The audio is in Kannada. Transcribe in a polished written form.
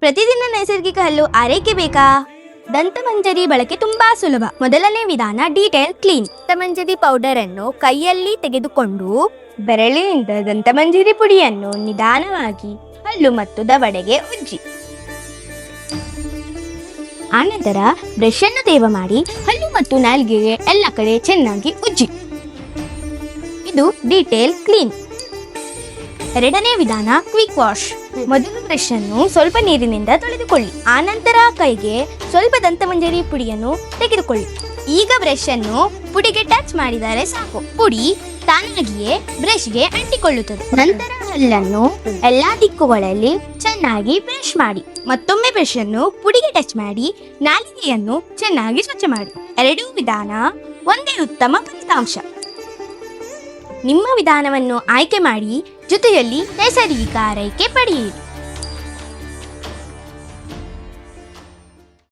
ಪ್ರತಿದಿನ ನೈಸರ್ಗಿಕ ಹಲ್ಲು ಆರೈಕೆ ಬೇಕಾ? ದಂತಮಂಜರಿ ಬಳಕೆ ತುಂಬಾ ಸುಲಭ. ಮೊದಲನೇ ವಿಧಾನ ಡಿಟೇಲ್ ಕ್ಲೀನ್. ದಂತಮಂಜರಿ ಪೌಡರ್ ಅನ್ನು ಕೈಯಲ್ಲಿ ತೆಗೆದುಕೊಂಡು ಬೆರಳಿನಿಂದ ದಂತಮಂಜರಿ ಪುಡಿಯನ್ನು ನಿಧಾನವಾಗಿ ಹಲ್ಲು ಮತ್ತು ದವಡೆಗೆ ಉಜ್ಜಿ. ಆನಂತರ ಬ್ರಷ್ ಅನ್ನು ತೇವ ಮಾಡಿ ಹಲ್ಲು ಮತ್ತು ನಾಲಿಗೆಗೆ ಎಲ್ಲ ಕಡೆ ಚೆನ್ನಾಗಿ ಉಜ್ಜಿ. ಇದು ಡಿಟೇಲ್ ಕ್ಲೀನ್. ಎರಡನೇ ವಿಧಾನ ಕ್ವಿಕ್ ವಾಶ್. ಮೊದಲು ಬ್ರಷ್ ಅನ್ನು ಸ್ವಲ್ಪ ನೀರಿನಿಂದ ತೊಳೆದುಕೊಳ್ಳಿ. ಆನಂತರ ಕೈಗೆ ಸ್ವಲ್ಪ ದಂತಮಂಜರಿ ಪುಡಿಯನ್ನು ತೆಗೆದುಕೊಳ್ಳಿ. ಈಗ ಬ್ರಷ್ ಅನ್ನು ಪುಡಿಗೆ ಟಚ್ ಮಾಡಿದರೆ ಸಾಕು. ಪುಡಿ ತಾನಾಗಿಯೇ ಬ್ರಷ್ಗೆ ಅಂಟಿಕೊಳ್ಳುತ್ತದೆ. ನಂತರ ಹಲ್ಲನ್ನು ಎಲ್ಲಾ ದಿಕ್ಕುಗಳಲ್ಲಿ ಚೆನ್ನಾಗಿ ಬ್ರಷ್ ಮಾಡಿ. ಮತ್ತೊಮ್ಮೆ ಬ್ರಷ್ ಅನ್ನು ಪುಡಿಗೆ ಟಚ್ ಮಾಡಿ ನಾಲಿಗೆಯನ್ನು ಚೆನ್ನಾಗಿ ಸ್ವಚ್ಛ ಮಾಡಿ. ಎರಡೂ ವಿಧಾನ ಒಂದೇ ಉತ್ತಮ ಫಲಿತಾಂಶ. ನಿಮ್ಮ ವಿಧಾನವನ್ನು ಆಯ್ಕೆ ಮಾಡಿ ಜೊತೆಯಲ್ಲಿ ನೈಸರ್ಗಿಕ ಆರೈಕೆ ಪಡೆಯಿರಿ.